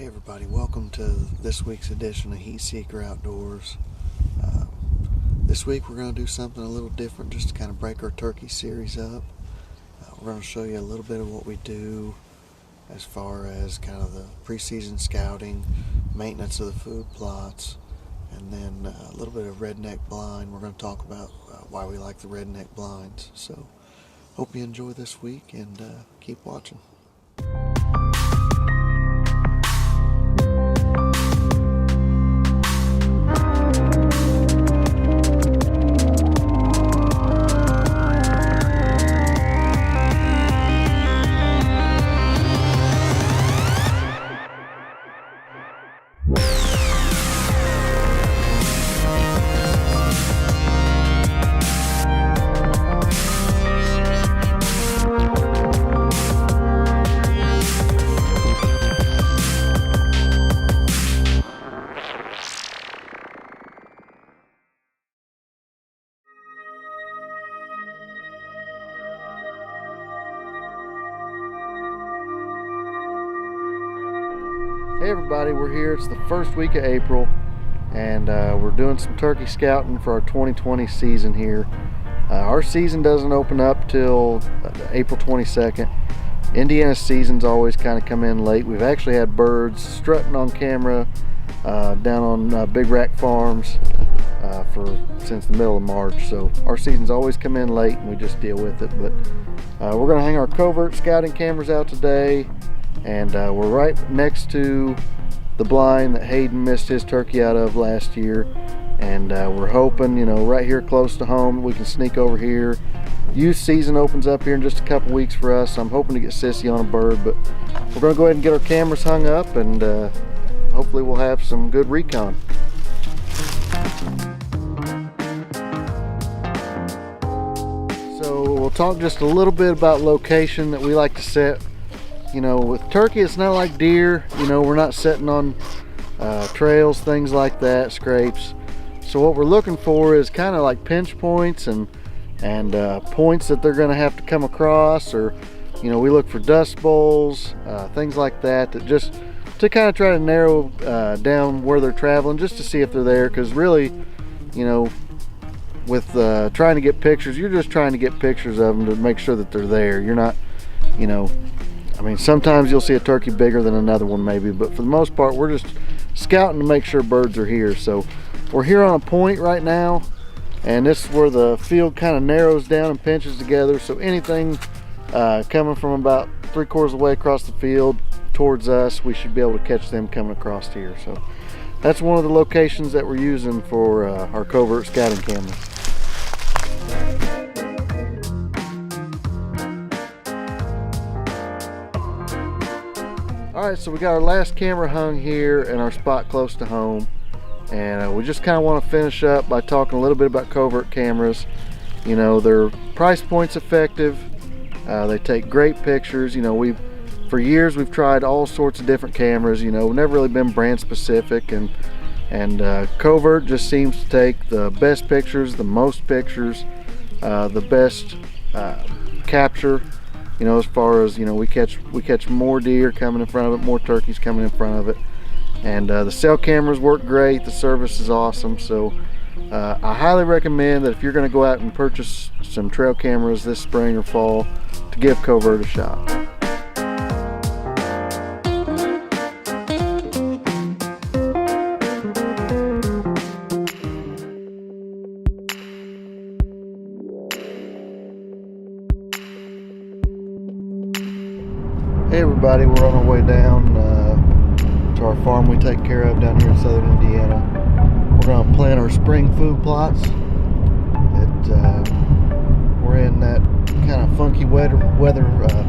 Everybody, welcome to this week's edition of Heat Seeker Outdoors. This week we're going to do something a little different just to kind of break our turkey series up. We're going to show you a little bit of what we do as far as kind of the preseason scouting, maintenance of the food plots, and then a little bit of redneck blind. We're going to talk about why we like the redneck blinds. So hope you enjoy this week and keep watching. Hey everybody, we're here. It's the first week of April and we're doing some turkey scouting for our 2020 season here. Our season doesn't open up till April 22nd. Indiana's season's always kind of come in late. We've actually had birds strutting on camera down on Big Rack Farms since the middle of March. So our season's always come in late and we just deal with it. But we're going to hang our covert scouting cameras out today. And we're right next to the blind that Hayden missed his turkey out of last year. And we're hoping, right here close to home, we can sneak over here. Youth season opens up here in just a couple weeks for us. So I'm hoping to get Sissy on a bird, but we're going to go ahead and get our cameras hung up and hopefully we'll have some good recon. So we'll talk just a little bit about location that we like to set. With turkey, it's not like deer. We're not setting on trails, things like that, scrapes. So what we're looking for is kind of like pinch points and points that they're going to have to come across, or we look for dust bowls, things like that, that just to kind of try to narrow down where they're traveling, just to see if they're there. Because really, with trying to get pictures, you're just trying to get pictures of them to make sure that they're there. You're not, sometimes you'll see a turkey bigger than another one maybe, but for the most part, we're just scouting to make sure birds are here. So we're here on a point right now, and this is where the field kind of narrows down and pinches together. So anything coming from about 3/4 of the way across the field towards us, we should be able to catch them coming across here. So that's one of the locations that we're using for our covert scouting cameras. Alright, so we got our last camera hung here in our spot close to home, and we just kind of want to finish up by talking a little bit about covert cameras. Their price point's effective, they take great pictures. For years we've tried all sorts of different cameras, we've never really been brand specific, and covert just seems to take the best pictures, the most pictures, the best capture. As far as we catch more deer coming in front of it, more turkeys coming in front of it, and the cell cameras work great. The service is awesome. So I highly recommend that if you're going to go out and purchase some trail cameras this spring or fall, to give covert a shot. Hey everybody, we're on our way down to our farm we take care of down here in southern Indiana. We're going to plant our spring food plots. We're in that kind of funky weather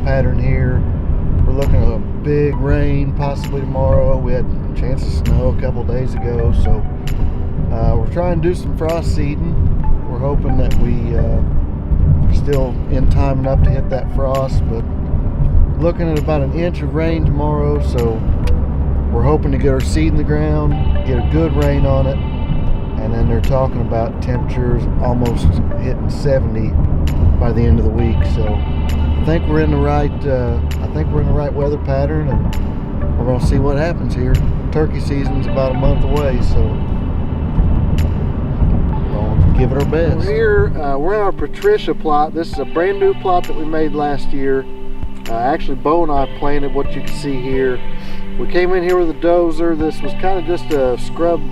pattern here. We're looking at a big rain possibly tomorrow. We had a chance of snow a couple days ago, so we're trying to do some frost seeding. We're hoping that we're still in time enough to hit that frost, but looking at about 1 inch of rain tomorrow, so we're hoping to get our seed in the ground, get a good rain on it, and then they're talking about temperatures almost hitting 70 by the end of the week. So I think we're in the right weather pattern, and we're gonna see what happens here. Turkey season's about a month away, so we're gonna give it our best. We're here, we're in our Patricia plot. This is a brand new plot that we made last year. Actually, Bo and I planted what you can see here. We came in here with a dozer. This was kind of just a scrub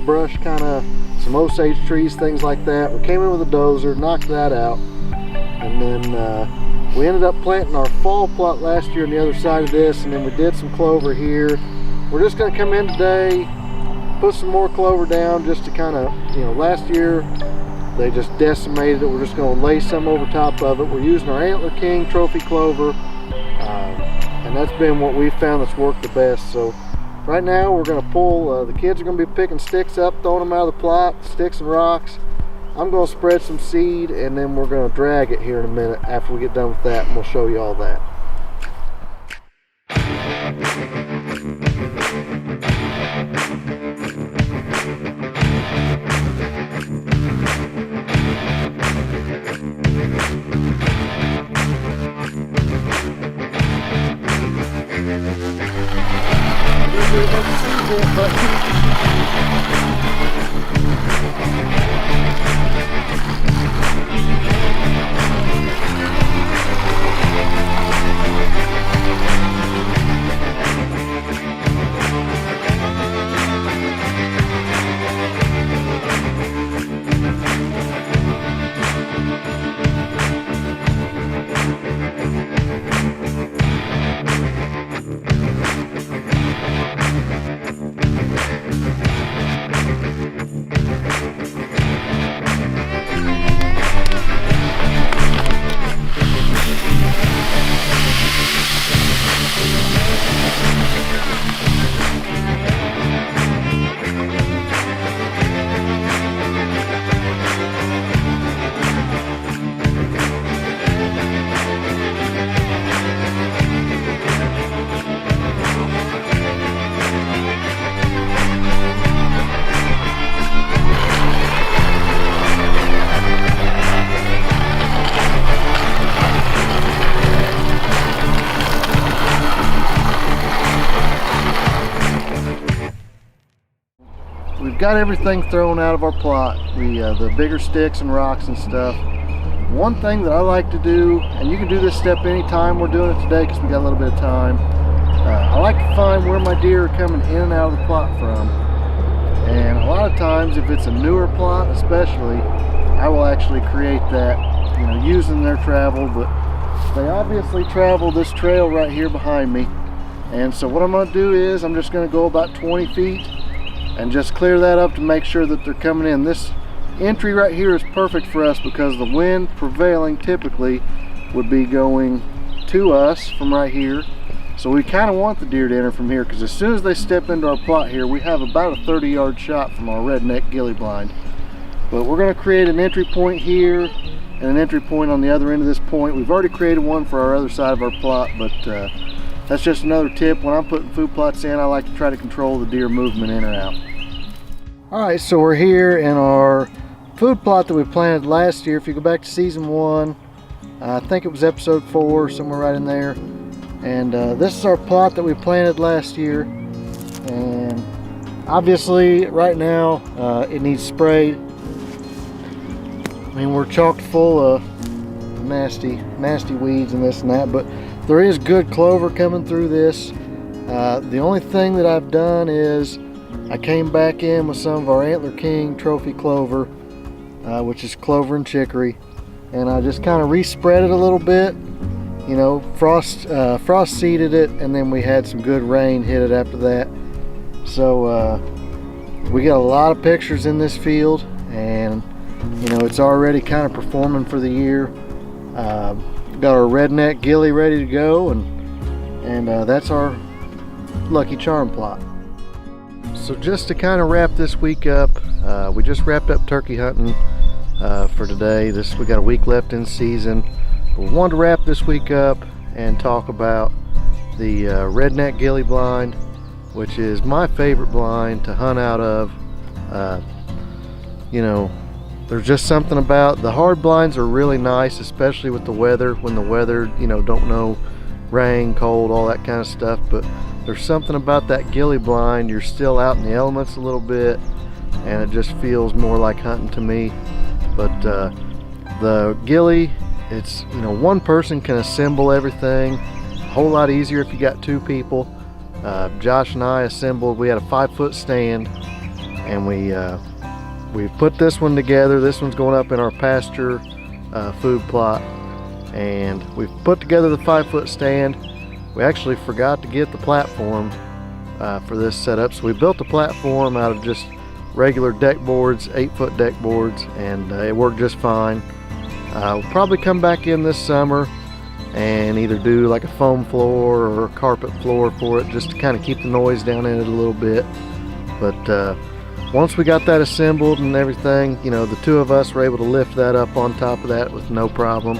brush, kind of some Osage trees, things like that. We came in with a dozer, knocked that out, and then we ended up planting our fall plot last year on the other side of this, and then we did some clover here. We're just going to come in today, put some more clover down just to kind of, you know, last year they just decimated it. We're just going to lay some over top of it. We're using our Antler King trophy clover, and that's been what we found that's worked the best. So right now we're going to pull, the kids are going to be picking sticks up, throwing them out of the plot, sticks and rocks. I'm going to spread some seed, and then we're going to drag it here in a minute after we get done with that, and we'll show you all that. We've got everything thrown out of our plot, the bigger sticks and rocks and stuff. One thing that I like to do, and you can do this step anytime, we're doing it today because we got a little bit of time. I like to find where my deer are coming in and out of the plot from. And a lot of times, if it's a newer plot especially, I will actually create that, you know, using their travel. But they obviously travel this trail right here behind me. And so what I'm going to do is I'm just going to go about 20 feet and just clear that up to make sure that they're coming in. This entry right here is perfect for us because the wind prevailing typically would be going to us from right here. So we kind of want the deer to enter from here because as soon as they step into our plot here, we have about a 30-yard shot from our redneck ghillie blind. But we're going to create an entry point here and an entry point on the other end of this point. We've already created one for our other side of our plot, but that's just another tip. When I'm putting food plots in, I like to try to control the deer movement in or out. Alright, so we're here in our food plot that we planted last year. If you go back to season 1, I think it was episode 4, somewhere right in there. And this is our plot that we planted last year. And obviously, right now, it needs sprayed. I mean, we're chock full of nasty weeds and this and that, but there is good clover coming through this. The only thing that I've done is I came back in with some of our Antler King trophy clover, which is clover and chicory, and I just kind of respread it a little bit. You know, frost seeded it, and then we had some good rain hit it after that. So we got a lot of pictures in this field, and you know, it's already kind of performing for the year. Got our redneck ghillie ready to go, and that's our Lucky Charm plot. So just to kind of wrap this week up, we just wrapped up turkey hunting for today. We got a week left in season. We wanted to wrap this week up and talk about the redneck ghillie blind, which is my favorite blind to hunt out of. You know, there's just something about the hard blinds are really nice, especially with the weather. When the weather, you know, don't know rain, cold, all that kind of stuff. But there's something about that ghillie blind. You're still out in the elements a little bit, and it just feels more like hunting to me. But the ghillie, it's, you know, one person can assemble everything. A whole lot easier if you got two people. Josh and I assembled. We had a 5-foot stand, and we put this one together. This one's going up in our pasture food plot, and we've put together the 5-foot stand. We actually forgot to get the platform for this setup, so we built a platform out of just regular deck boards, 8-foot deck boards, and it worked just fine. We'll probably come back in this summer and either do like a foam floor or a carpet floor for it, just to kind of keep the noise down in it a little bit. But once we got that assembled and everything, you know, the two of us were able to lift that up on top of that with no problem.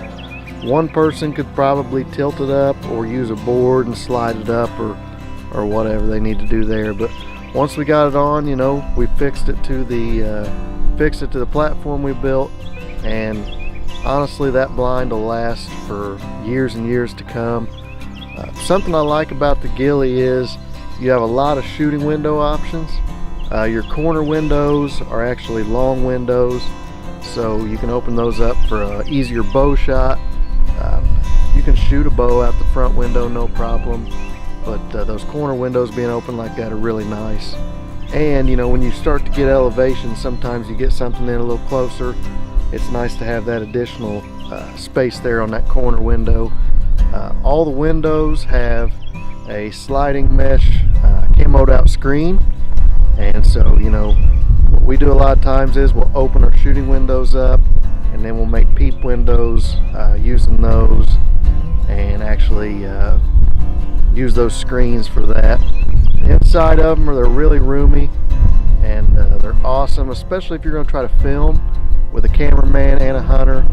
One person could probably tilt it up or use a board and slide it up, or whatever they need to do there. But once we got it on, you know, we fixed it to the platform we built, and honestly, that blind will last for years and years to come. Something I like about the ghillie is you have a lot of shooting window options. Your corner windows are actually long windows, so you can open those up for an easier bow shot. You can shoot a bow out the front window, no problem, but those corner windows being open like that are really nice. And you know, when you start to get elevation, sometimes you get something in a little closer. It's nice to have that additional space there on that corner window. All the windows have a sliding mesh camoed out screen, and so, you know, what we do a lot of times is we'll open our shooting windows up, and then we'll make peep windows using those, and actually use those screens for that. The inside of them they're really roomy, and they're awesome, especially if you're going to try to film with a cameraman and a hunter.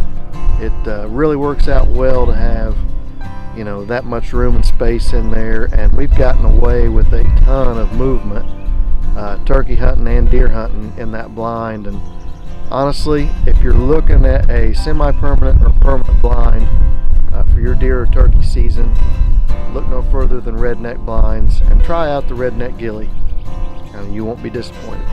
It really works out well to have, you know, that much room and space in there. And we've gotten away with a ton of movement, turkey hunting and deer hunting in that blind. And honestly, if you're looking at a semi-permanent or permanent blind for your deer or turkey season, look no further than Redneck blinds and try out the Redneck ghillie, and you won't be disappointed.